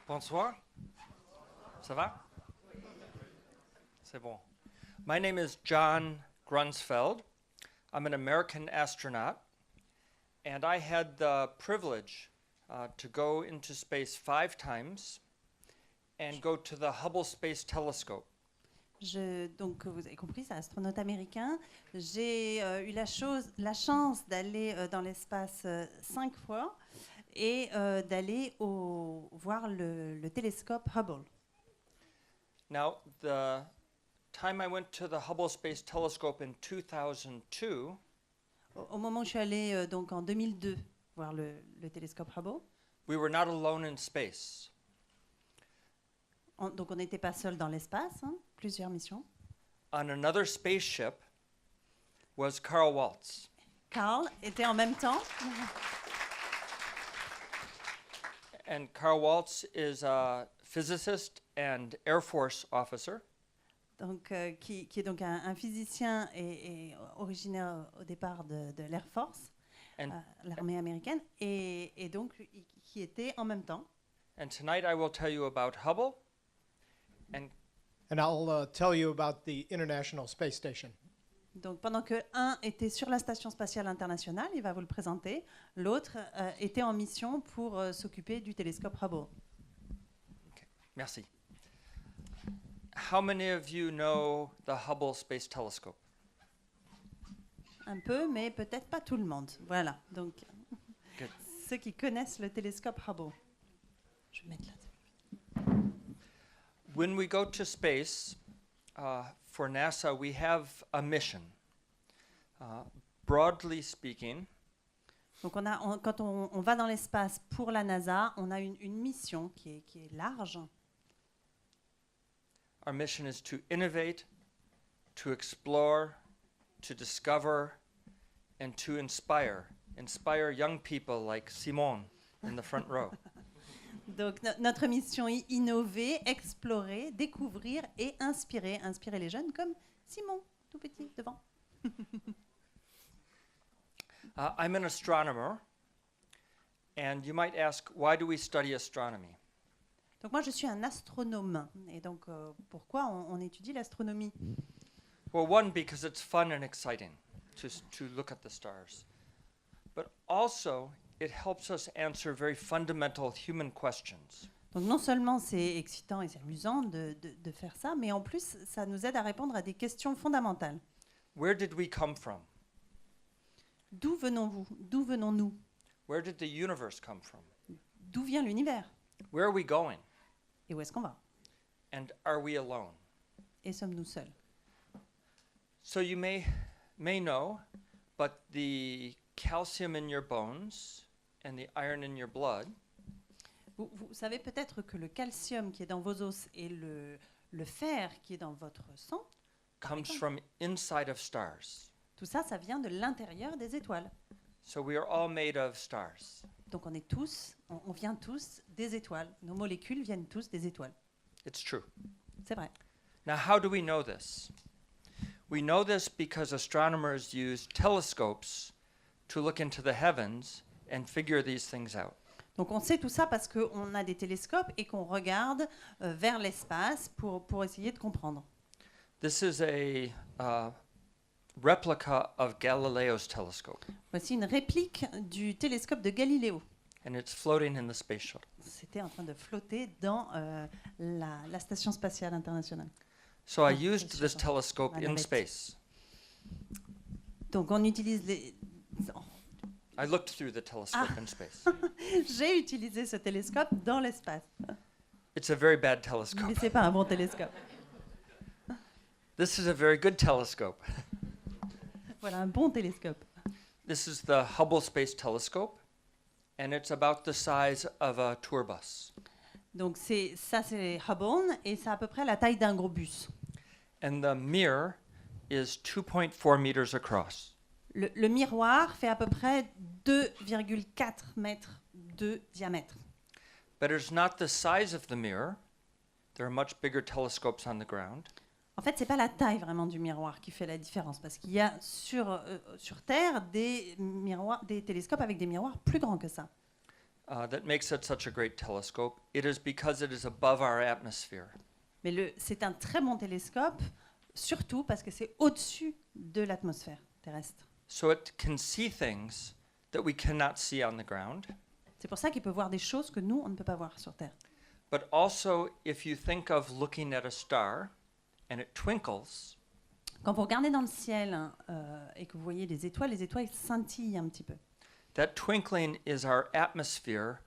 Bonsoir. Ça va? C'est bon. My name is John Grunsfeld. I'm an American astronaut, and I had the privilege to go into space 5 times and go to the Hubble Space Telescope. Donc, vous avez compris, c'est un astronaute américain. J'ai eu la chance d'aller dans l'espace 5 fois et d'aller voir le télescope Hubble. Now, the time I went to the Hubble Space Telescope in 2002, Au moment où je suis allée donc en 2002 voir le télescope Hubble, we were not alone in space. donc on n'était pas seul dans l'espace, hein, plusieurs missions. On another spaceship was Carl Walz. Carl était en même temps. And Carl Walz is a physicist and Air Force officer. Donc, qui est donc un physicien et originaire au départ de l'Air Force, l'armée américaine, et donc qui était en même temps. And tonight I will tell you about Hubble. And I'll tell you about the International Space Station. Donc pendant que un était sur la station spatiale internationale, il va vous le présenter, l'autre était en mission pour s'occuper du télescope Hubble. Okay. Merci. How many of you know the Hubble Space Telescope? Un peu, mais peut-être pas tout le monde. Voilà, donc Good. Ceux qui connaissent le télescope Hubble. Je vais mettre là. When we go to space, for NASA, we have a mission. Broadly speaking, Donc quand on va dans l'espace pour la NASA, on a une mission qui est large. our mission is to innovate, to explore, to discover, and to inspire. Inspire young people like Simone in the front row. Donc notre mission est innover, explorer, découvrir et inspirer les jeunes comme Simon, tout petit, devant. I'm an astronomer, and you might ask, why do we study astronomy? Donc moi je suis un astronome, et donc pourquoi on étudie l'astronomie? Well, one, because it's fun and exciting to look at the stars. But also, it helps us answer very fundamental human questions. Donc non seulement c'est excitant et c'est amusant de faire ça, mais en plus ça nous aide à répondre à des questions fondamentales. Where did we come from? D'où venons-vous? D'où venons-nous? Where did the universe come from? D'où vient l'univers? Where are we going? Et où est-ce qu'on va? And are we alone? Et sommes-nous seuls? So you may know, but the calcium in your bones and the iron in your blood Vous savez peut-être que le calcium qui est dans vos os et le fer qui est dans votre sang, comes from inside of stars. tout ça, ça vient de l'intérieur des étoiles. So we are all made of stars. Donc on vient tous des étoiles. Nos molécules viennent tous des étoiles. It's true. C'est vrai. Now, how do we know this? We know this because astronomers use telescopes to look into the heavens and figure these things out. Donc on sait tout ça parce qu'on a des télescopes et qu'on regarde vers l'espace pour essayer de comprendre. This is a replica of Galileo's telescope, Voici une réplique du télescope de Galiléo. and it's floating in the space shuttle. C'était en train de flotter dans la station spatiale internationale. So I Oh, used it's this shuttle. telescope in navette. space. Donc on utilise les... I looked through the telescope in space. J'ai utilisé ce télescope dans l'espace. It's a very bad Mais telescope. c'est pas un bon télescope. This is a very good telescope. Voilà, un bon télescope. This is the Hubble Space Telescope, and it's about the size of a tour bus. Donc c'est Hubble et c'est à peu près la taille d'un gros bus. And the mirror is 2.4 meters across. Le miroir fait à peu près 2,4 mètres de diamètre. But it's not the size of the mirror. There are much bigger telescopes on the ground. En fait, c'est pas la taille vraiment du miroir qui fait la différence, parce qu'il y a sur Terre des télescopes avec des miroirs plus grands que ça. that makes it such a great telescope. It is because it is above our atmosphere. Mais c'est un très bon télescope, surtout parce que c'est au-dessus de l'atmosphère terrestre. So it can see things that we cannot see on the ground. C'est pour ça qu'il peut voir des choses que nous, on ne peut pas voir sur Terre. But also, if you think of looking at a star and it twinkles, Quand vous regardez dans le ciel et que vous voyez les étoiles scintillent un petit peu. that twinkling is our atmosphere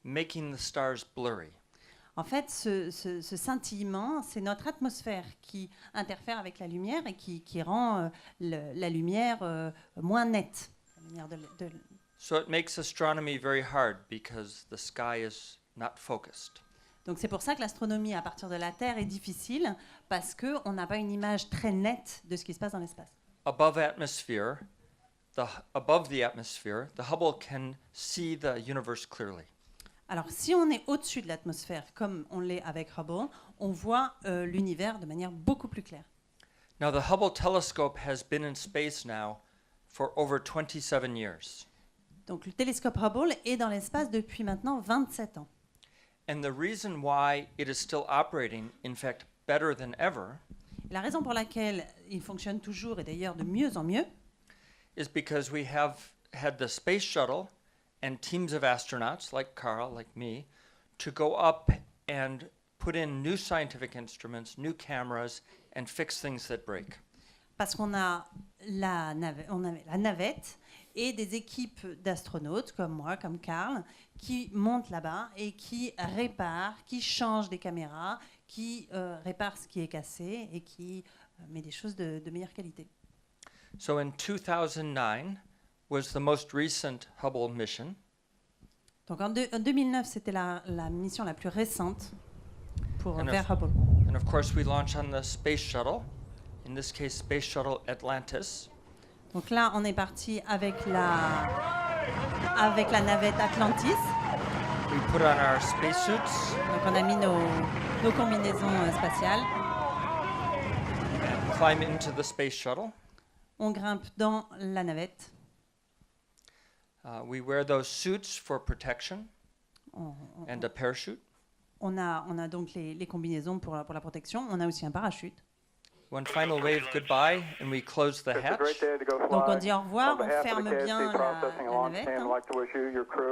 making the stars blurry. En fait, ce scintillement, c'est notre atmosphère qui interfère avec la lumière et qui rend la lumière moins nette. La lumière So it makes astronomy very hard because the sky is not focused. Donc c'est pour ça que l'astronomie à partir de la Terre est difficile, parce qu'on n'a pas une image très nette de ce qui se passe dans l'espace. Above the atmosphere, the Hubble can see the universe clearly. Alors si on est au-dessus de l'atmosphère, comme on l'est avec Hubble, on voit l'univers de manière beaucoup plus claire. Now the Hubble telescope has been in space now for over 27 years. Donc le télescope Hubble est dans l'espace depuis maintenant 27 ans. And the reason why it is still operating, in fact, better than ever, La raison pour laquelle il fonctionne toujours et d'ailleurs de mieux en mieux, is because we have had the space shuttle and teams of astronauts like Carl, like me, to go up and put in new scientific instruments, new cameras, and fix things that break. parce qu'on a la navette et des équipes d'astronautes comme moi, comme Carl, qui montent là-bas et qui réparent, qui changent des caméras, qui réparent ce qui est cassé et qui met des choses de meilleure qualité. So in 2009 was the most recent Hubble mission. Donc en 2009, c'était la mission la plus récente vers Hubble. And of course we launched on the space shuttle, in this case Space Shuttle Atlantis. Donc là, on est parti avec la navette Atlantis. We put on our spacesuits Donc on a mis nos combinaisons spatiales. and climb into the space shuttle. On grimpe dans la navette. We wear those suits for protection and a parachute. On a donc les combinaisons pour la protection. On a aussi un parachute. One final wave goodbye and we close the hatch. Donc on dit au revoir, on ferme bien la navette.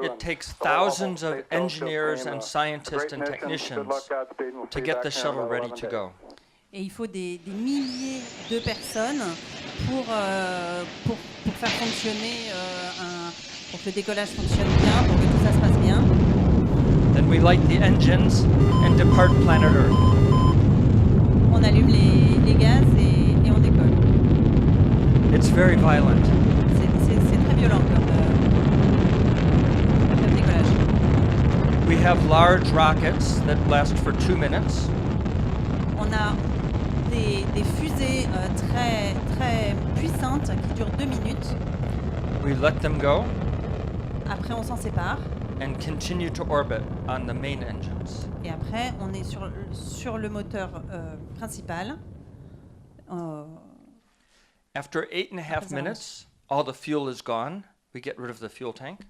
It takes thousands of engineers and scientists and technicians to get the shuttle ready to go. Et il faut des milliers de personnes pour faire fonctionner, pour que le décollage fonctionne bien, pour que tout ça se passe bien. Then we light the engines and depart planet Earth. On allume les gaz et on décolle. It's very violent. C'est très violent comme décollage. We have large rockets that last for 2 minutes. On a des fusées très, très puissantes qui durent 2 minutes. We let them go Après, on s'en sépare. and continue to orbit on the main engines. Et après, on est sur le moteur principal. After 8.5 minutes, all the fuel is gone. We get rid of the fuel tank.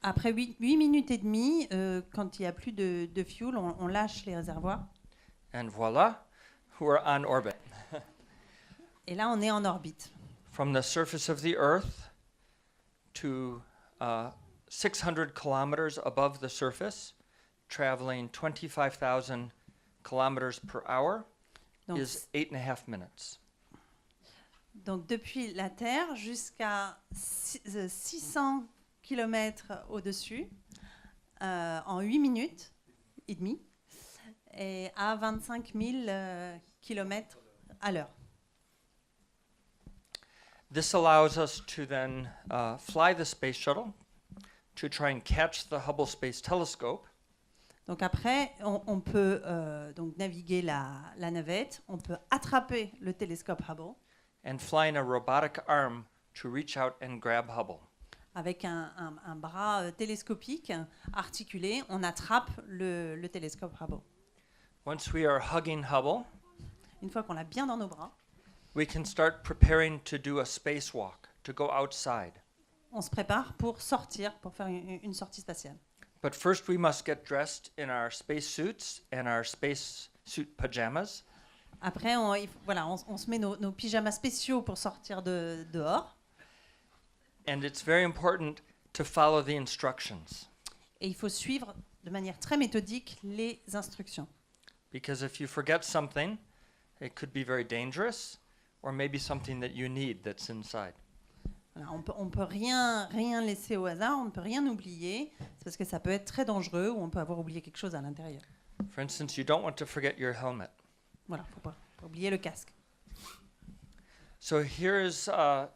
Après 8 minutes et demie, quand il n'y a plus de fuel, on lâche les réservoirs. And voila, we're on orbit. Et là, on est en orbite. From the surface of the Earth to 600 kilometers above the surface, traveling 25,000 kilometers per hour, Donc, is 8.5 minutes. donc depuis la Terre jusqu'à 600 km au-dessus, en 8 minutes et demie, et à 25 000 km à l'heure. This allows us to then fly the space shuttle to try and catch the Hubble Space Telescope. Donc après, on peut donc naviguer la navette, on peut attraper le télescope Hubble And flying a robotic arm to reach out and grab Hubble. avec un bras télescopique articulé, on attrape le télescope Hubble. Once we are hugging Hubble, Une fois qu'on l'a bien dans nos bras, we can start preparing to do a spacewalk, to go outside. on se prépare pour sortir, pour faire une sortie spatiale. But first we must get dressed in our space suits and our space suit pajamas. Après, on se met nos pyjamas spéciaux pour sortir dehors. And it's very important to follow the instructions. Et il faut suivre de manière très méthodique les instructions. Because if you forget something, it could be very dangerous, or maybe something that you need that's inside. Voilà, on peut rien laisser au hasard, on ne peut rien oublier, c'est parce que ça peut être très dangereux ou on peut avoir oublié quelque chose à l'intérieur. For instance, you don't want to forget your helmet. Voilà, faut pas oublier le casque. So here's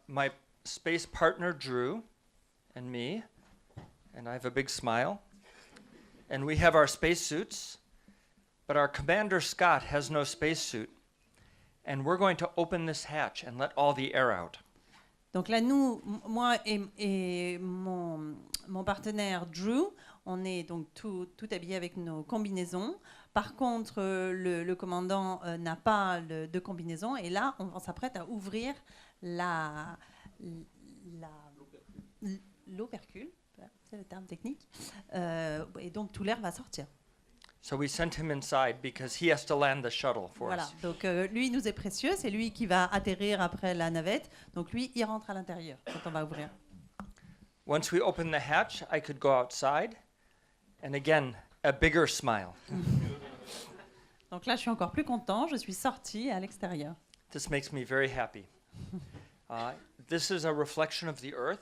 my space partner Drew and me, and I have a big smile. And we have our spacesuits, but our commander Scott has no spacesuit. And we're going to open this hatch and let all the air out. Donc là, moi et mon partenaire Drew, on est donc tout habillés avec nos combinaisons. Par contre, le commandant n'a pas de combinaison. Et là, on s'apprête à ouvrir l'opercule, c'est le terme technique. Et donc, tout l'air va sortir. So we sent him inside because he has to land the shuttle for Voilà, us. donc lui il nous est précieux, c'est lui qui va atterrir après la navette, donc lui il rentre à l'intérieur quand on va ouvrir. Once we opened the hatch, I could go outside, and again, a bigger smile. Donc là je suis encore plus content, je suis sorti à l'extérieur. This makes me very happy. This is a reflection of the Earth,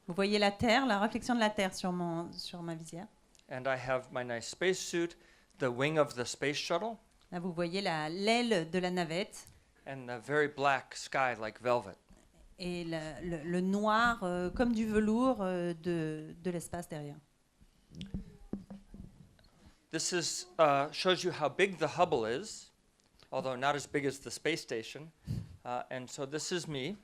Vous voyez la Terre, la réflexion de la Terre sur ma visière. and I have my nice spacesuit, the wing of the space shuttle, Là vous voyez l'aile de la navette and the very black sky like velvet. et le noir comme du velours de l'espace derrière. This is shows you how big the Hubble is, although not as big as the space station. And so this is me.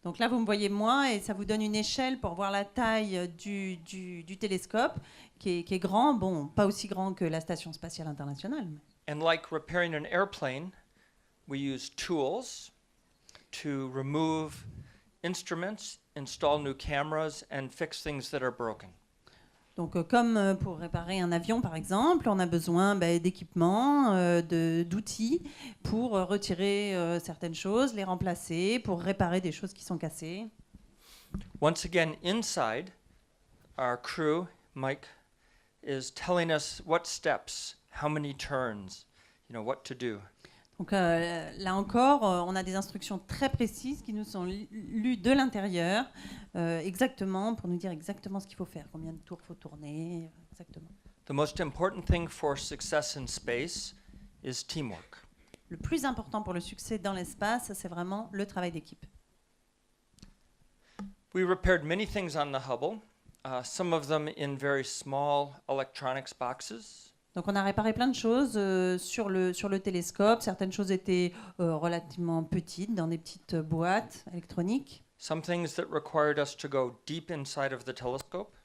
Donc là, vous me voyez moi et ça vous donne une échelle pour voir la taille du télescope qui est grand, bon, pas aussi grand que la Station spatiale internationale. And like repairing an airplane, we use tools to remove instruments, install new cameras, and fix things that are broken. Donc comme pour réparer un avion par exemple, on a besoin d'équipements, d'outils pour retirer certaines choses, les remplacer, pour réparer des choses qui sont cassées. Once again, inside, our crew, Mike, is telling us what steps, how many turns, what to do. Donc là encore, on a des instructions très précises qui nous sont lues de l'intérieur, exactement, pour nous dire exactement ce qu'il faut faire, combien de tours il faut tourner, exactement. The most important thing for success in space is teamwork. Le plus important pour le succès dans l'espace, c'est vraiment le travail d'équipe. We repaired many things on the Hubble, some of them in very small electronics boxes. Donc on a réparé plein de choses sur le télescope. Certaines choses étaient relativement petites, dans des petites boîtes électroniques. Some things that required us to go deep inside of the telescope.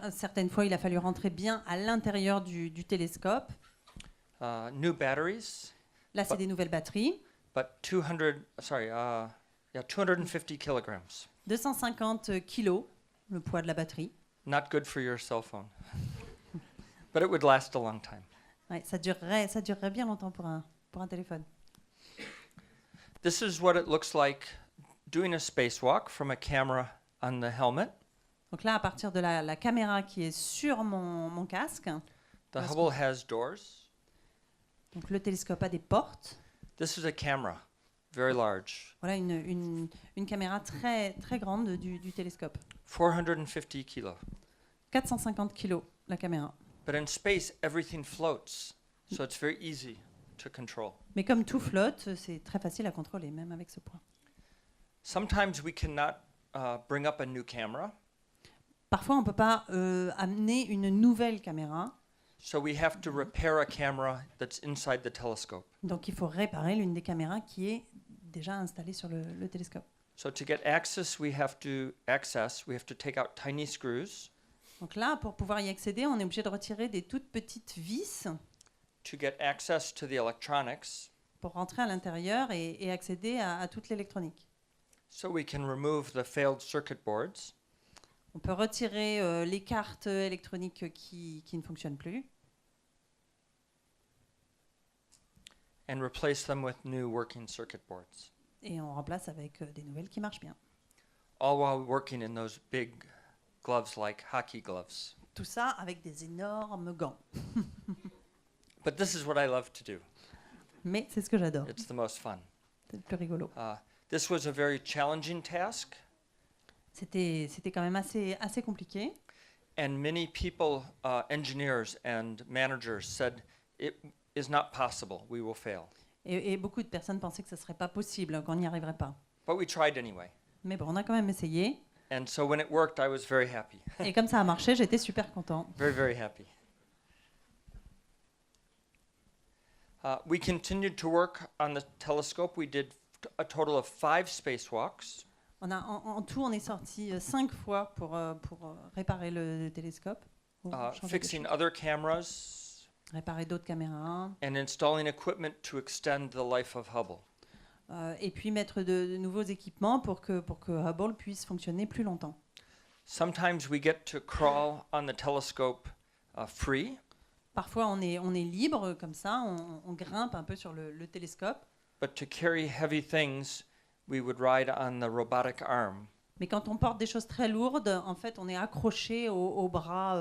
Certaines fois, il a fallu rentrer bien à l'intérieur du télescope. New batteries. Là, c'est des nouvelles batteries. But 250 kilograms. 250 kilos, le poids de la batterie. Not good for your cell phone. But it would last a long time. Ouais, ça durerait bien longtemps pour un téléphone. This is what it looks like doing a spacewalk from a camera on the helmet. Donc là, à partir de la caméra qui est sur mon casque, The Hubble has doors. donc le télescope a des portes. This is a camera, very large. Voilà une caméra très, très grande du télescope. 450 kilos. 450 kilos, la caméra. But in space, everything floats, so it's very easy to control. Mais comme tout flotte, c'est très facile à contrôler, même avec ce poids. Sometimes we cannot bring up a new camera, Parfois, on ne peut pas amener une nouvelle caméra, so we have to repair a camera that's inside the telescope. donc il faut réparer l'une des caméras qui est déjà installée sur le télescope. So to get access, we have to take out tiny screws. Donc là, pour pouvoir y accéder, on est obligé de retirer des toutes petites vis To get access to the electronics, pour rentrer à l'intérieur et accéder à toute l'électronique. so we can remove the failed circuit boards. On peut retirer les cartes électroniques qui ne fonctionnent plus. And replace them with new working circuit boards. Et on remplace avec des nouvelles qui marchent bien. All while working in those big gloves like hockey gloves. Tout ça avec des énormes gants. But this is what I love to do. Mais c'est ce que j'adore. It's the most fun. C'est le plus rigolo. This was a very challenging task, C'était quand même assez compliqué. and many people, engineers and managers, said it is not possible. We will fail. Et beaucoup de personnes pensaient que ce ne serait pas possible, qu'on n'y arriverait pas. But we tried anyway. Mais bon, on a quand même essayé. And so when it worked, I was very happy. Et comme ça a marché, j'étais super content. Very, very happy. We continued to work on the telescope. We did a total of 5 spacewalks. En tout, on est sorti 5 fois pour réparer le télescope. Changer Fixing des other cameras, choses. Réparer d'autres caméras. and installing equipment to extend the life of Hubble. Et puis mettre de nouveaux équipements pour que Hubble puisse fonctionner plus longtemps. Sometimes we get to crawl on the telescope free, Parfois, on est libre comme ça, on grimpe un peu sur le télescope. but to carry heavy things, we would ride on the robotic arm. Mais quand on porte des choses très lourdes, en fait, on est accroché au bras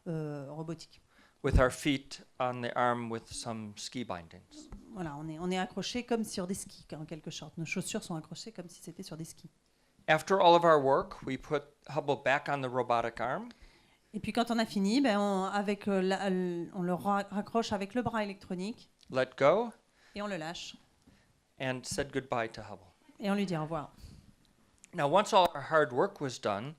robotique. With our feet on the arm with some ski bindings. Voilà, on est accroché comme sur des skis, en quelque sorte. Nos chaussures sont accrochées comme si c'était sur des skis. After all of our work, we put Hubble back on the robotic arm, Et puis quand on a fini, on le raccroche avec le bras électronique let go, et on le lâche. and said goodbye to Hubble. Et on lui dit au revoir. Now, once all our hard work was done,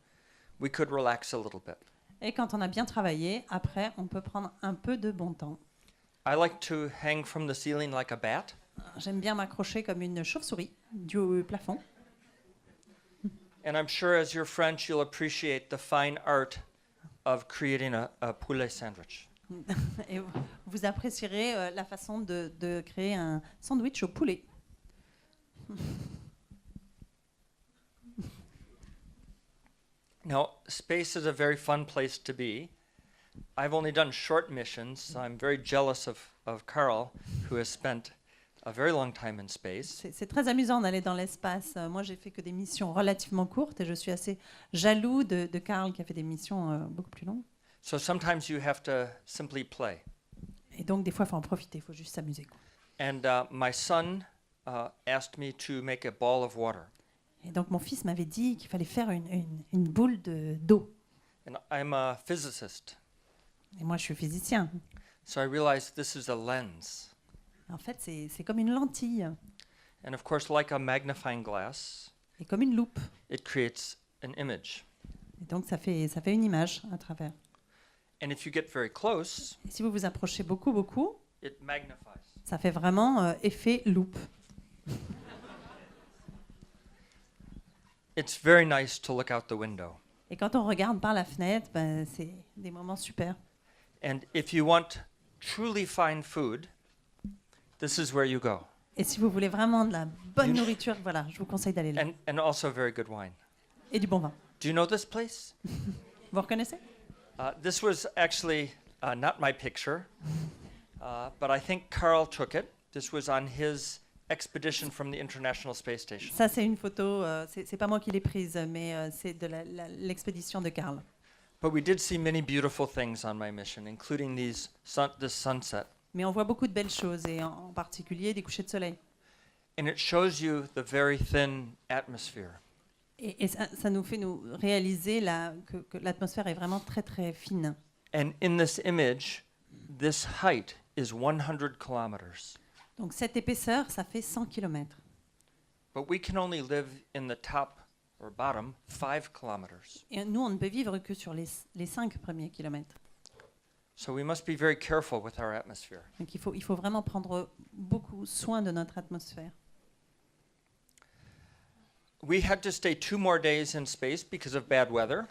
we could relax a little bit. Et quand on a bien travaillé, après, on peut prendre un peu de bon temps. I like to hang from the ceiling like a bat, J'aime bien m'accrocher comme une chauve-souris du plafond. and I'm sure as you're French, you'll appreciate the fine art of creating a poulet sandwich. Et vous apprécierez la façon de créer un sandwich au poulet. Now, space is a very fun place to be. I've only done short missions, so I'm very jealous of Carl, who has spent a very long time in space. C'est très amusant d'aller dans l'espace. Moi, j'ai fait que des missions relativement courtes et je suis assez jaloux de Carl qui a fait des missions beaucoup plus longues. So sometimes you have to simply play. Et donc, des fois, il faut en profiter, il faut juste s'amuser, quoi. And my son asked me to make a ball of water. Et donc, mon fils m'avait dit qu'il fallait faire une boule d'eau. And I'm a physicist, Et moi, je suis physicien. so I realized this is a lens. En fait, c'est comme une lentille And of course, like a magnifying glass, et comme une loupe. it creates an image. Et donc, ça fait une image à travers. And if you get very close, Et si vous vous approchez beaucoup, it magnifies. ça fait vraiment effet loupe. It's very nice to look out the window. Et quand on regarde par la fenêtre, c'est des moments super. And if you want truly fine food, this is where you go. Et si vous voulez vraiment de la bonne nourriture, voilà, je vous conseille d'aller là. And also very good wine. Et du bon vin. Do you know this place? Vous reconnaissez? This was actually not my picture, but I think Carl took it. This was on his expedition from the International Space Station. Ça, c'est une photo, c'est pas moi qui l'ai prise, mais c'est de l'expédition de Carl. But we did see many beautiful things on my mission, including this sunset. Mais on voit beaucoup de belles choses, et en particulier des couchers de soleil. And it shows you the very thin atmosphere. Et ça nous fait nous réaliser que l'atmosphère est vraiment très très fine. And in this image, this height is 100 kilometers. Donc cette épaisseur, ça fait 100 km. But we can only live in the top or bottom 5 kilometers. Et nous, on ne peut vivre que sur les 5 premiers kilomètres. So we must be very careful with our atmosphere. Donc il faut vraiment prendre beaucoup soin de notre atmosphère. We had to stay 2 more days in space because of bad weather.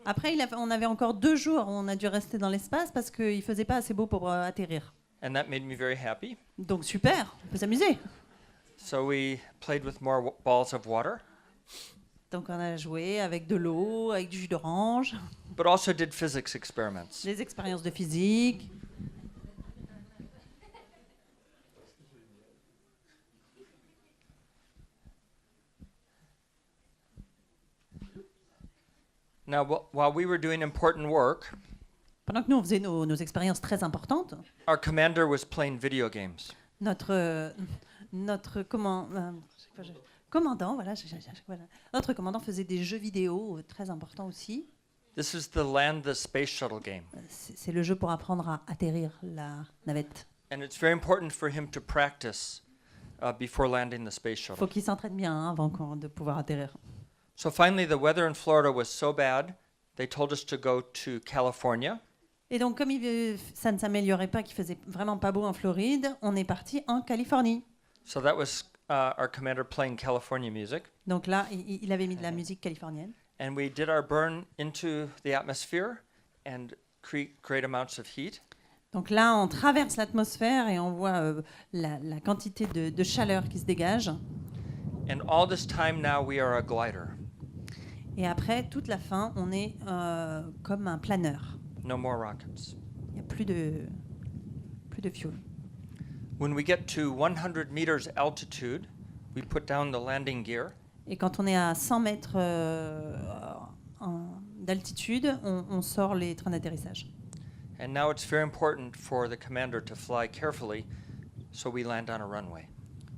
Après, on avait encore 2 jours où on a dû rester dans l'espace parce qu'il ne faisait pas assez beau pour atterrir. And that made me very happy. Donc super, on peut s'amuser. So we played with more balls of water. Donc on a joué avec de l'eau, avec du jus d'orange, but also did physics experiments. des expériences de physique. Now, while we were doing important work, Pendant que nous, on faisait nos expériences très importantes, our commander was playing video games. notre commandant, voilà, notre commandant faisait des jeux vidéo très importants aussi. This is the Land the Space Shuttle game. C'est le jeu pour apprendre à atterrir la navette. And it's very important for him to practice before landing the space Il shuttle. faut qu'il s'entraîne bien avant de pouvoir atterrir. So finally, the weather in Florida was so bad, they told us to go to California. Et donc, comme ça ne s'améliorait pas, qu'il faisait vraiment pas beau en Floride, on est parti en Californie. So that was our commander playing California music. Donc là, il avait mis de la musique californienne. And we did our burn into the atmosphere and create great amounts of heat. Donc là, on traverse l'atmosphère et on voit la quantité de chaleur qui se dégage. And all this time now we are a glider. Et après, toute la fin, on est comme un planeur. No more rockets. Il n'y a plus de fuel. When we get to 100 meters altitude, we put down the landing gear. Et quand on est à 100 mètres d'altitude, on sort les trains d'atterrissage. And now it's very important for the commander to fly carefully so we land on a runway.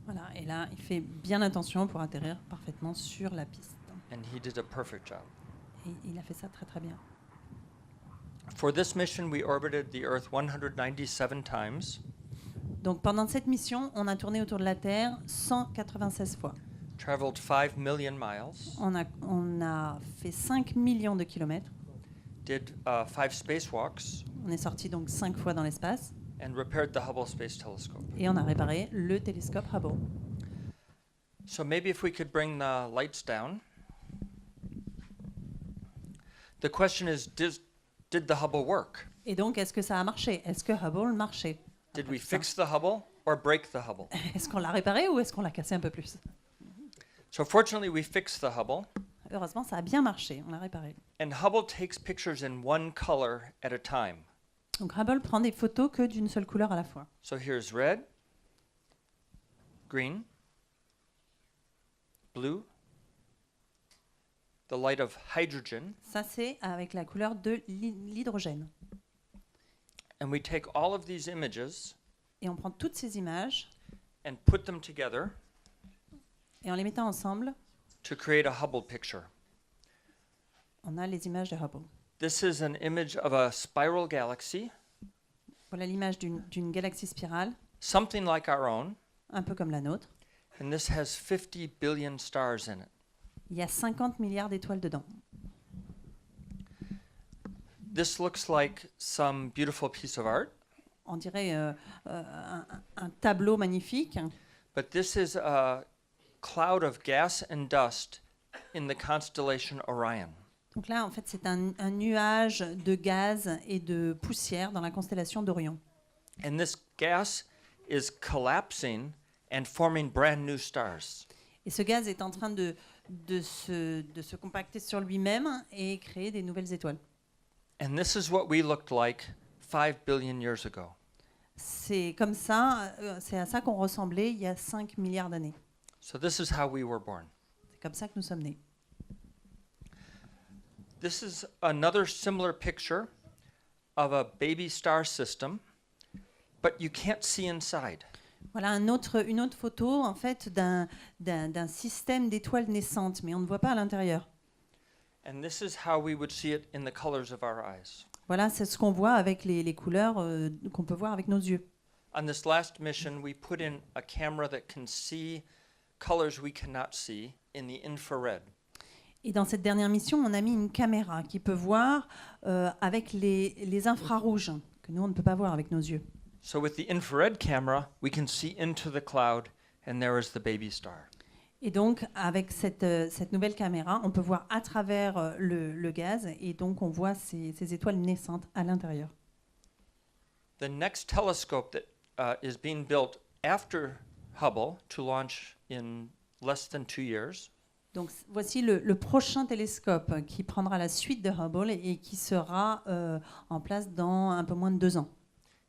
Voilà, et là, il fait bien attention pour atterrir parfaitement sur la piste. And he did a perfect job. Et il a fait ça très très bien. For this mission, we orbited the Earth 197 times, Donc pendant cette mission, on a tourné autour de la Terre 196 fois. traveled 5 million miles, On a fait 5 millions de kilomètres. did 5 spacewalks, On est sorti donc 5 fois dans l'espace. and repaired the Hubble Space Telescope. Et on a réparé le télescope Hubble. So maybe if we could bring the lights down. The question is, did the Hubble work? Et donc, est-ce que ça a marché? Est-ce que Hubble marchait? Did we fix the Hubble or break the Hubble? Est-ce qu'on l'a réparé ou est-ce qu'on l'a cassé un peu plus? So fortunately, we fixed the Hubble, Heureusement, ça a bien marché. On l'a réparé. and Hubble takes pictures in one color at a time. Donc, Hubble prend des photos que d'une seule couleur à la fois. So here's red, green, blue, the light of hydrogen, Ça, c'est avec la couleur de l'hydrogène. and we take all of these images Et on prend toutes ces images and put them together et en les mettant ensemble, to create a Hubble picture. on a les images de Hubble. This is an image of a spiral galaxy, Voilà l'image d'une galaxie spirale, something like our own, un peu comme la nôtre. and this has 50 billion stars in it. Il y a 50 milliards d'étoiles dedans. This looks like some beautiful piece of art, On dirait un tableau magnifique. but this is a cloud of gas and dust in the constellation Orion. Donc là, en fait, c'est un nuage de gaz et de poussière dans la constellation d'Orion. And this gas is collapsing and forming brand new stars. Et ce gaz est en train de se compacter sur lui-même et créer des nouvelles étoiles. And this is what we looked like 5 billion years ago. C'est comme ça, c'est à ça qu'on ressemblait il y a 5 milliards d'années. So this is how we were born. C'est comme ça que nous sommes nés. This is another similar picture of a baby star system, but you can't see inside. Voilà une autre photo en fait d'un système d'étoiles naissantes, mais on ne voit pas à l'intérieur. And this is how we would see it in the colors of our eyes. Voilà, c'est ce qu'on voit avec les couleurs qu'on peut voir avec nos yeux. On this last mission, we put in a camera that can see colors we cannot see in the infrared. Et dans cette dernière mission, on a mis une caméra qui peut voir avec les infrarouges, que nous, on ne peut pas voir avec nos yeux. So with the infrared camera, we can see into the cloud, and there is the baby star. Et donc, avec cette nouvelle caméra, on peut voir à travers le gaz, et donc on voit ces étoiles naissantes à l'intérieur. The next telescope that is being built after Hubble to launch in less than 2 years Donc voici le prochain télescope qui prendra la suite de Hubble et qui sera en place dans un peu moins de 2 ans.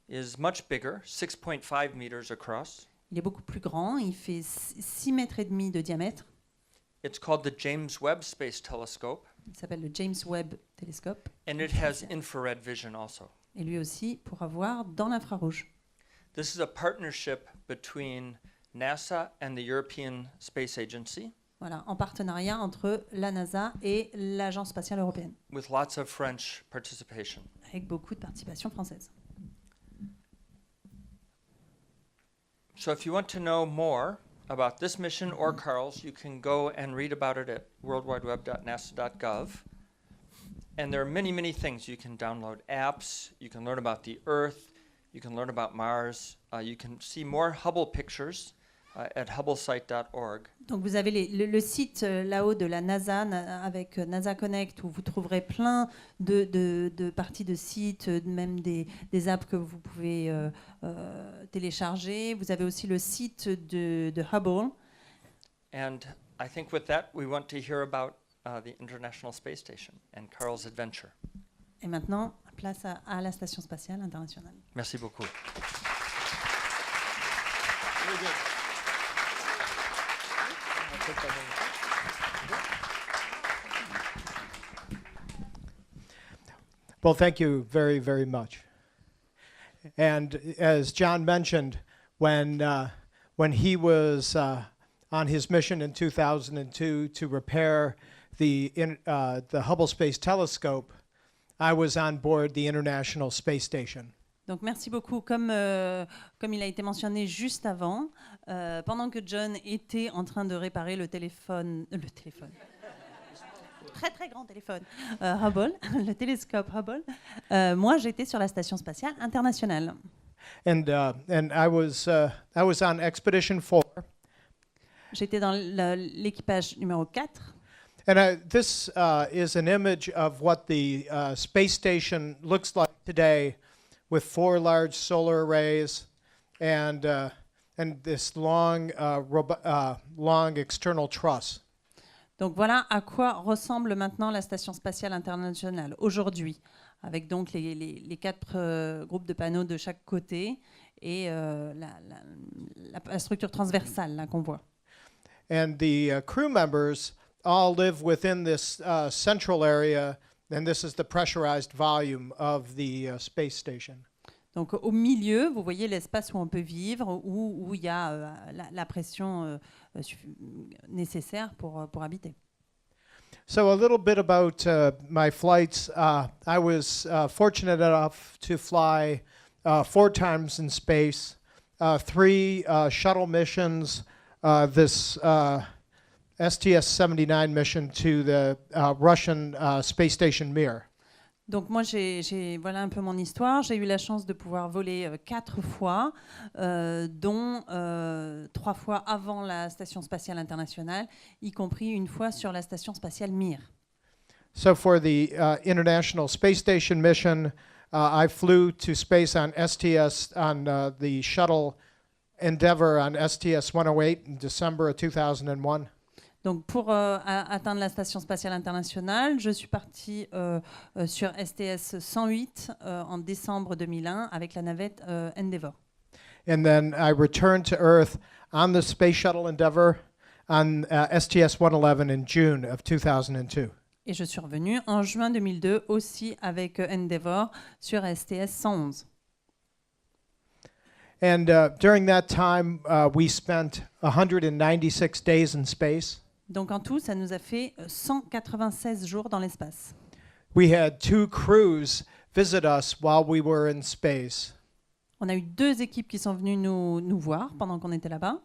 Is much bigger, 6.5 meters across. Il est beaucoup plus grand, il fait 6,5 mètres de diamètre. It's called the James Webb Space Telescope, Il s'appelle le James Webb Telescope. and it has infrared vision also. Et lui aussi pourra voir dans l'infrarouge. This is a partnership between NASA and the European Space Agency, Voilà, en partenariat entre la NASA et l'Agence spatiale européenne, with lots of French participation. avec beaucoup de participation française. So if you want to know more about this mission or Carl's, you can go and read about it at worldwideweb.nasa.gov. And there are many, many things. You can download apps, you can learn about the Earth, you can learn about Mars, you can see more Hubble pictures at hubblesite.org. Donc vous avez le site là-haut de la NASA avec NASA Connect où vous trouverez plein de parties de sites, même des apps que vous pouvez télécharger. Vous avez aussi le site de Hubble. And I think with that, we want to hear about the International Space Station and Carl's adventure. Et maintenant, place à la Station spatiale internationale. Merci beaucoup. Well, thank you very, very much. And as John mentioned, when he was on his mission in 2002 to repair the Hubble Space Telescope, I was on board the International Space Station. Donc merci beaucoup. Comme il a été mentionné juste avant, pendant que John était en train de réparer le téléphone, très très grand téléphone, Hubble, le télescope Hubble, moi j'étais sur la Station spatiale internationale. And I was on Expedition 4. J'étais dans l'équipage numéro 4. And this is an image of what the space station looks like today, with 4 large solar arrays and this long external truss. Donc voilà à quoi ressemble maintenant la Station spatiale internationale aujourd'hui, avec donc les 4 groupes de panneaux de chaque côté et la structure transversale là qu'on voit. And the crew members all live within this central area, and this is the pressurized volume of the space station. Donc au milieu, vous voyez l'espace où on peut vivre, où il y a la pression nécessaire pour habiter. So a little bit about my flights. I was fortunate enough to fly 4 times in space, 3 shuttle missions, this STS-79 mission to the Russian space station Mir. Donc moi, voilà un peu mon histoire. J'ai eu la chance de pouvoir voler 4 fois, dont 3 fois avant la Station spatiale internationale, y compris une fois sur la Station spatiale Mir. So for the International Space Station mission, I flew to space on STS on the shuttle Endeavour on STS-108 in December of 2001. Donc pour atteindre la Station spatiale internationale, je suis partie sur STS-108 en décembre 2001 avec la navette Endeavour. And then I returned to Earth on the Space Shuttle Endeavour on STS-111 in June of 2002. Et je suis revenue en juin 2002 aussi avec Endeavour sur STS-111. And during that time, we spent 196 days in space. Donc en tout, ça nous a fait 196 jours dans l'espace. We had 2 crews visit us while we were in space. On a eu 2 équipes qui sont venues nous voir pendant qu'on était là-bas.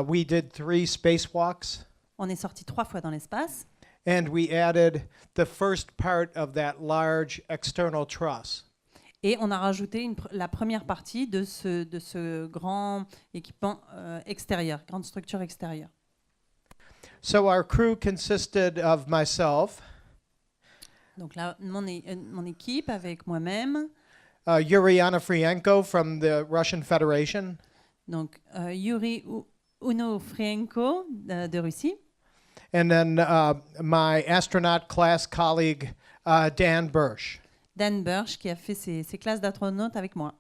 We did 3 spacewalks. On est sorti 3 fois dans l'espace. And we added the first part of that large external truss. Et on a rajouté la première partie de ce grand équipement extérieur, grande structure extérieure. So our crew consisted of myself, Donc là, mon équipe avec moi-même, Yuri Onofrienko from the Russian Federation, donc Yuri Onofrienko de Russie, And then my astronaut class colleague, Dan Bursch. Dan Bursch qui a fait ses classes d'astronautes avec moi.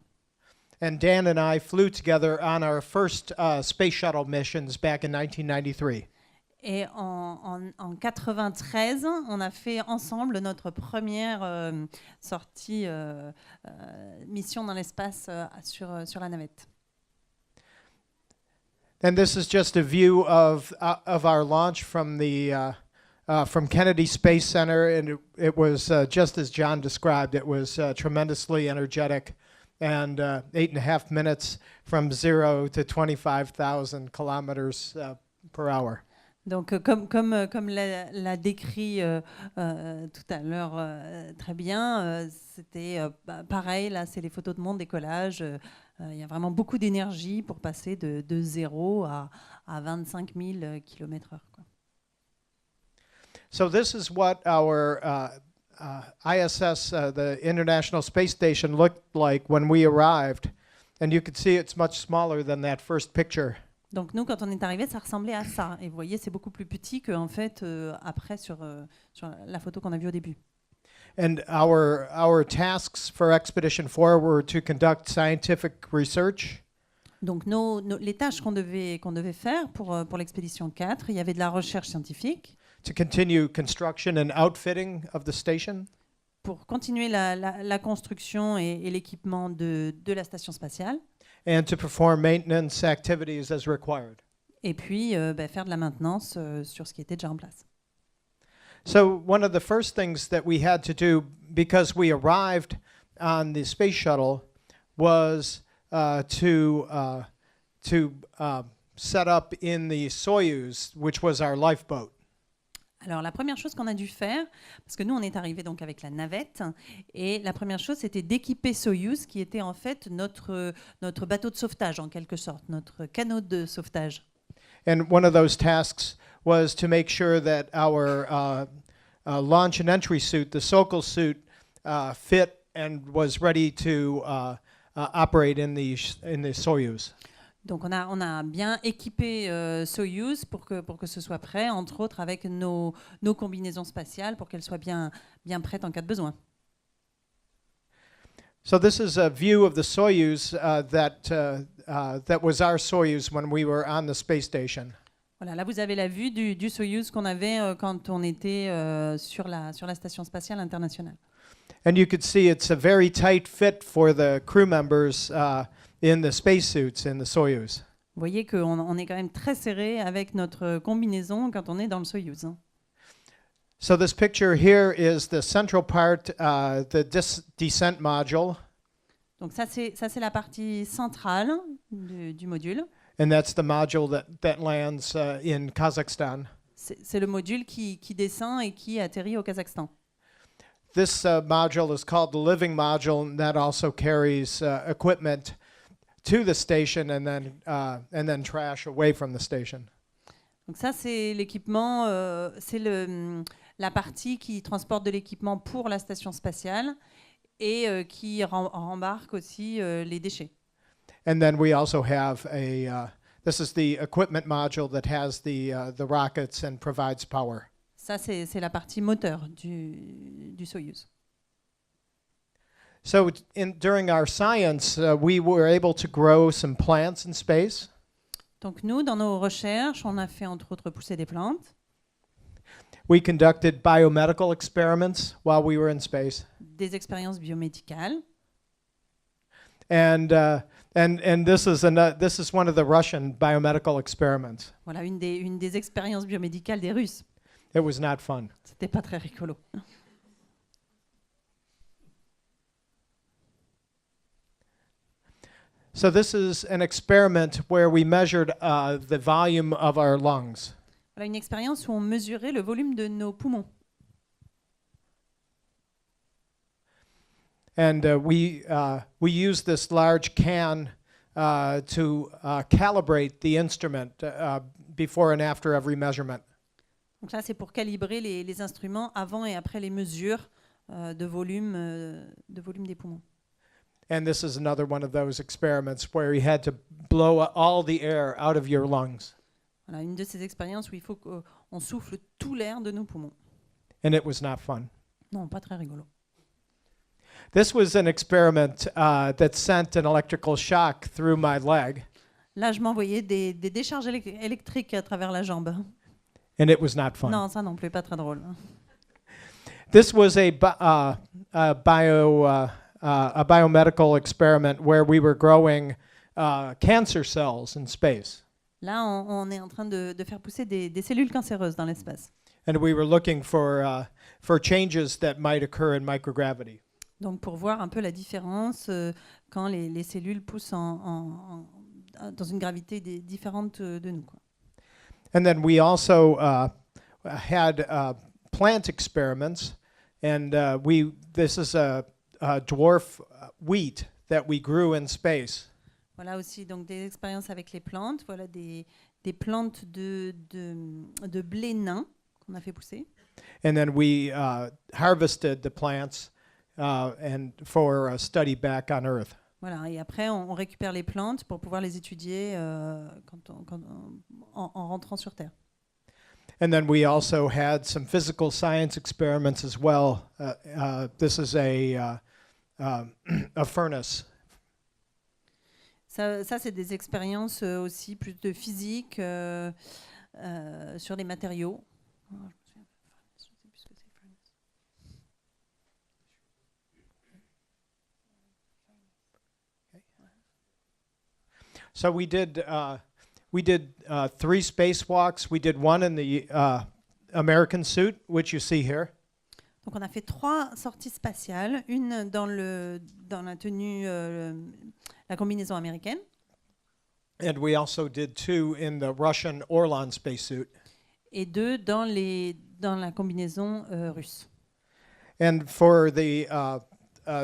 And Dan and I flew together on our first space shuttle missions back in 1993. Et en 93, on a fait ensemble notre première sortie mission dans l'espace sur la navette. And this is just a view of our launch from the from Kennedy Space Center, and it was just as John described. It was tremendously energetic, and 8.5 minutes from 0 to 25,000 kilometers per hour. Donc, comme l'a décrit tout à l'heure très bien, c'était pareil, là, c'est les photos de mon décollage. Il y a vraiment beaucoup d'énergie pour passer de 0 à 25 000 km/h. So this is what our ISS, the International Space Station, looked like when we arrived. And you can see it's much smaller than that first picture. Donc nous, quand on est arrivé, ça ressemblait à ça. Et vous voyez, c'est beaucoup plus petit qu'en fait après sur la photo qu'on a vue au début. And our tasks for Expedition 4 were to conduct scientific research. Donc les tâches qu'on devait faire pour l'expédition 4, il y avait de la recherche scientifique. To continue construction and outfitting of the station. Pour continuer la construction et l'équipement de la station spatiale. And to perform maintenance activities as required. Et puis faire de la maintenance sur ce qui était déjà en place. So one of the first things that we had to do, because we arrived on the space shuttle, was to set up in the Soyuz, which was our lifeboat. Alors la première chose qu'on a dû faire, parce que nous on est arrivé donc avec la navette, et la première chose c'était d'équiper Soyuz, qui était en fait notre bateau de sauvetage en quelque sorte, notre canot de sauvetage. And one of those tasks was to make sure that our launch and entry suit, the Sokol suit, fit and was ready to operate in the Soyuz. Donc on a bien équipé Soyuz pour que ce soit prêt, entre autres avec nos combinaisons spatiales pour qu'elles soient bien prêtes en cas de besoin. So this is a view of the Soyuz that was our Soyuz when we were on the space station. Voilà, là vous avez la vue du Soyuz qu'on avait quand on était sur la station spatiale internationale. And you could see it's a very tight fit for the crew members in the spacesuits in the Soyuz. Vous voyez qu'on est quand même très serré avec notre combinaison quand on est dans le Soyuz. So this picture here is the central part, the descent module. Donc ça c'est la partie centrale du module. And that's the module that lands in Kazakhstan. C'est le module qui descend et qui atterrit au Kazakhstan. This module is called the living module, and that also carries equipment to the station and then trash away from the station. Donc ça c'est l'équipement, c'est la partie qui transporte de l'équipement pour la station spatiale et qui rembarque aussi les déchets. And then we also have this is the equipment module that has the rockets and provides power. Ça c'est la partie moteur du Soyuz. So during our science, we were able to grow some plants in space. Donc nous, dans nos recherches, on a fait entre autres pousser des plantes. We conducted biomedical experiments while we were in space. Des expériences biomédicales. And this is one of the Russian biomedical experiments. Voilà une des expériences biomédicales des Russes. It was not fun. C'était pas très rigolo. So this is an experiment where we measured the volume of our lungs. Voilà une expérience où on mesurait le volume de nos poumons. And we used this large can to calibrate the instrument before and after every measurement. Donc là, c'est pour calibrer les instruments avant et après les mesures de volume des poumons. And this is another one of those experiments where you had to blow all the air out of your lungs. Voilà, une de ces expériences où il faut qu'on on souffle tout l'air de nos poumons. And it was not fun. Non, pas très rigolo. This was an experiment that sent an electrical shock through my leg, Là, je m'envoyais des décharges électriques à travers la jambe. and it was not fun. Non, ça non plus, pas très drôle. This was a biomedical experiment where we were growing cancer cells in space. Là, on est en train de faire pousser des cellules cancéreuses dans l'espace. And we were looking for changes that might occur in microgravity. Donc, pour voir un peu la différence quand les cellules poussent dans une gravité différente de nous, quoi. And then we also had plant experiments, and this is a dwarf wheat that we grew in space. Voilà aussi donc des expériences avec les plantes. Voilà des plantes de blé nain qu'on a fait pousser. And then we harvested the plants and for a study back on Earth. Voilà, et après on récupère les plantes pour pouvoir les étudier en rentrant sur Terre. And then we also had some physical science experiments as well. This is a furnace. Ça c'est des expériences aussi plus de physique sur des matériaux. So we did 3 spacewalks. We did one in the American suit, which you see here. Donc on a fait 3 sorties spatiales, une dans la tenue, la combinaison américaine. And we also did 2 in the Russian Orlan spacesuit. Et 2 dans la combinaison russe. And for the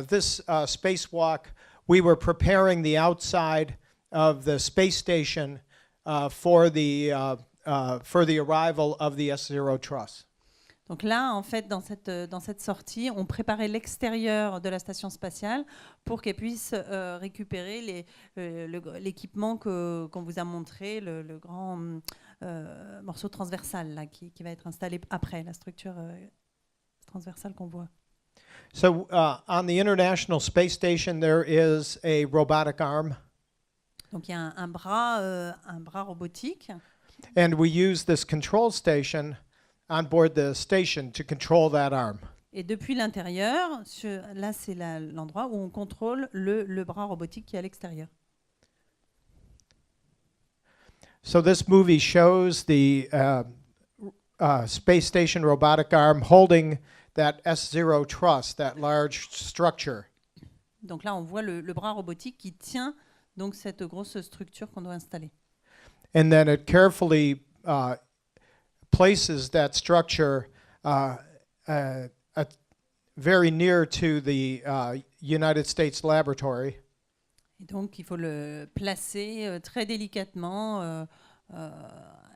this spacewalk, we were preparing the outside of the space station for the arrival of the S0 truss. Donc là, en fait, dans cette sortie, on préparait l'extérieur de la station spatiale pour qu'elle puisse récupérer l'équipement qu'on vous a montré, le grand morceau transversal là, qui va être installé après, la structure transversale qu'on voit. So on the International Space Station, there is a robotic arm. Donc il y a un bras robotique. And we use this control station on board the station to control that arm. Et depuis l'intérieur, là c'est l'endroit où on contrôle le bras robotique qui est à l'extérieur. So this movie shows the space station robotic arm holding that S0 truss, that large structure. Donc là on voit le bras robotique qui tient donc cette grosse structure qu'on doit installer. And then it carefully places that structure very near to the United States laboratory. Et donc il faut le placer très délicatement,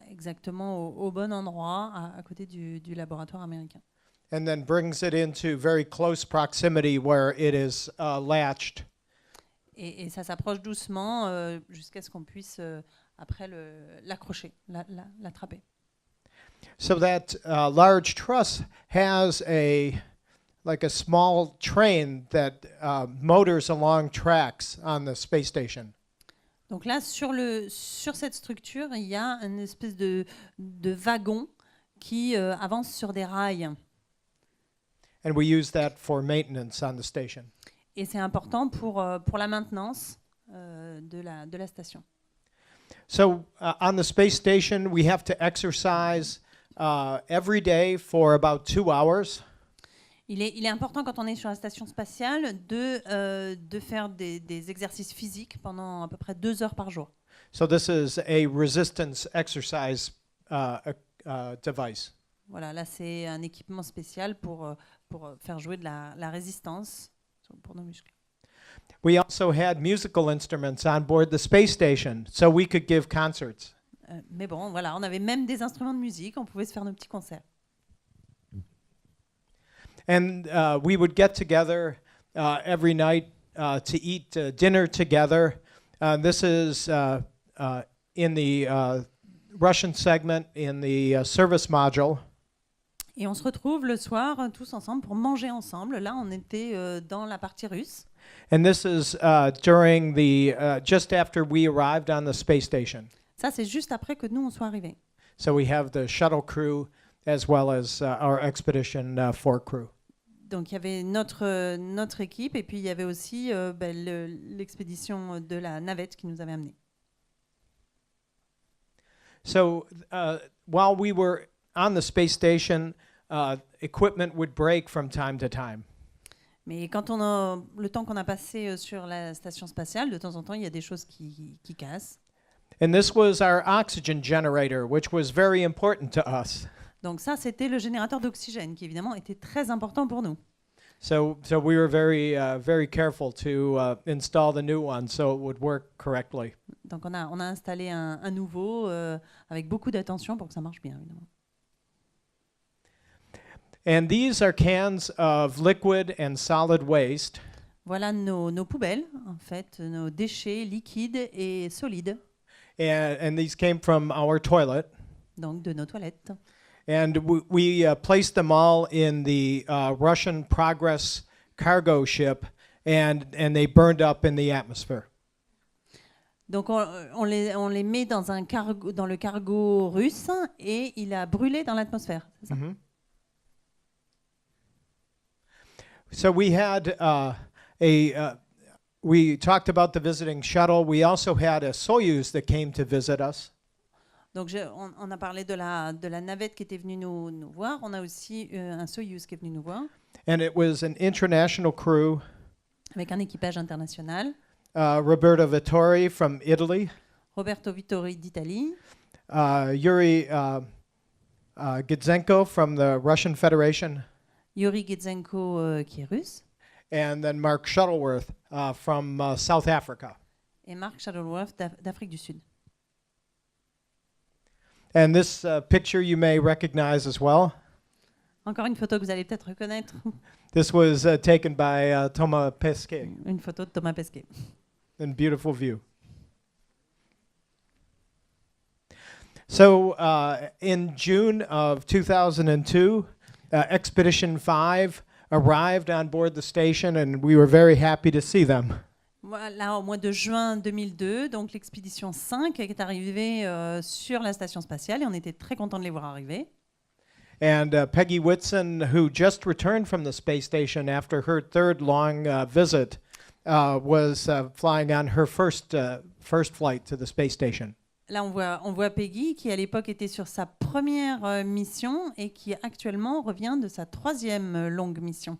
exactement au bon endroit, à côté du laboratoire américain. And then brings it into very close proximity where it is latched. Et ça s'approche doucement jusqu'à ce qu'on puisse après l'accrocher, l'attraper. So that large truss has like a small train that motors along tracks on the space station. Donc là, sur cette structure, il y a une espèce de wagon qui avance sur des rails. And we use that for maintenance on the station. Et c'est important pour la maintenance de la station. So on the space station, we have to exercise every day for about 2 hours. Il est important quand on est sur la station spatiale de faire des exercices physiques pendant à peu près 2 heures par jour. So this is a resistance exercise device. Voilà, là c'est un équipement spécial pour faire jouer de la résistance pour nos muscles. We also had musical instruments on board the space station, so we could give concerts. Mais bon, voilà, on avait même des instruments de musique, on pouvait se faire nos petits concerts. And we would get together every night to eat dinner together. This is in the Russian segment in the service module. Et on se retrouve le soir tous ensemble pour manger ensemble. Là, on était dans la partie russe. And this is during just after we arrived on the space station. Ça, c'est juste après que nous, on soit arrivés. So we have the shuttle crew as well as our Expedition 4 crew. Donc, il y avait notre équipe et puis il y avait aussi l'expédition de la navette qui nous avait amenés. So while we were on the space station, equipment would break from time to time. Mais le temps qu'on a passé sur la station spatiale, de temps en temps, il y a des choses qui cassent. And this was our oxygen generator, which was very important to us. Donc ça, c'était le générateur d'oxygène qui, évidemment, était très important pour nous. So we were very careful to install the new one so it would work correctly. Donc on a installé un nouveau avec beaucoup d'attention pour que ça marche bien, évidemment. And these are cans of liquid and solid waste. Voilà nos poubelles, en fait, nos déchets liquides et solides. And these came from our toilet. Donc de nos toilettes. And we placed them all in the Russian Progress cargo ship, and they burned up in the atmosphere. Donc on les met dans le cargo russe et il a brûlé dans l'atmosphère. C'est ça? Mm-hmm. So we had we talked about the visiting shuttle. We also had a Soyuz that came to visit us. Donc on a parlé de la navette qui était venue nous voir. On a aussi un Soyuz qui est venu nous voir. And it was an international crew. Avec un équipage international. Roberto Vittori from Italy. Roberto Vittori d'Italie. Yuri Gidzenko from the Russian Federation. Yuri Gidzenko qui est russe. And then Mark Shuttleworth from South Africa. Et Mark Shuttleworth d'Afrique du Sud. And this picture you may recognize as well. Encore une photo que vous allez peut-être reconnaître. This was taken by Thomas Pesquet. Une photo de Thomas Pesquet. And beautiful view. So in June of 2002, Expedition 5 arrived on board the station, and we were very happy to see them. Voilà, au mois de juin 2002, donc l'expédition 5 est arrivée sur la station spatiale et on était très contents de les voir arriver. And Peggy Whitson, who just returned from the space station after her third long visit, was flying on her first flight to the space station. Là, on voit Peggy qui, à l'époque, était sur sa première mission et qui, actuellement, revient de sa troisième longue mission.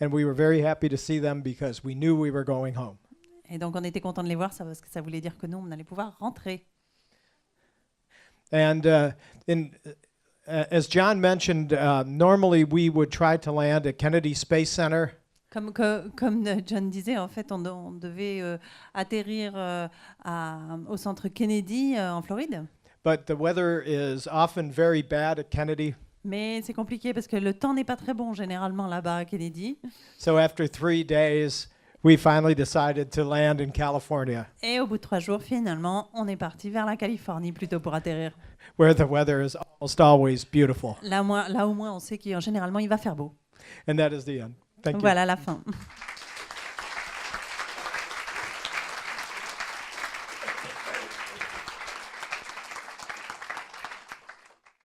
And we were very happy to see them because we knew we were going home. Et donc, on était contents de les voir parce que ça voulait dire que nous, on allait pouvoir rentrer. And as John mentioned, normally we would try to land at Kennedy Space Center. Comme John disait, en fait, on devait atterrir au centre Kennedy en Floride. But the weather is often very bad at Kennedy. Mais c'est compliqué parce que le temps n'est pas très bon généralement là-bas à Kennedy. So after 3 days, we finally decided to land in California. Et au bout de 3 jours, finalement, on est parti vers la Californie plutôt pour atterrir. Where the weather is almost always beautiful. Là au moins, on sait qu'en généralement, il va faire beau. And that is the end. Thank you. Voilà la fin.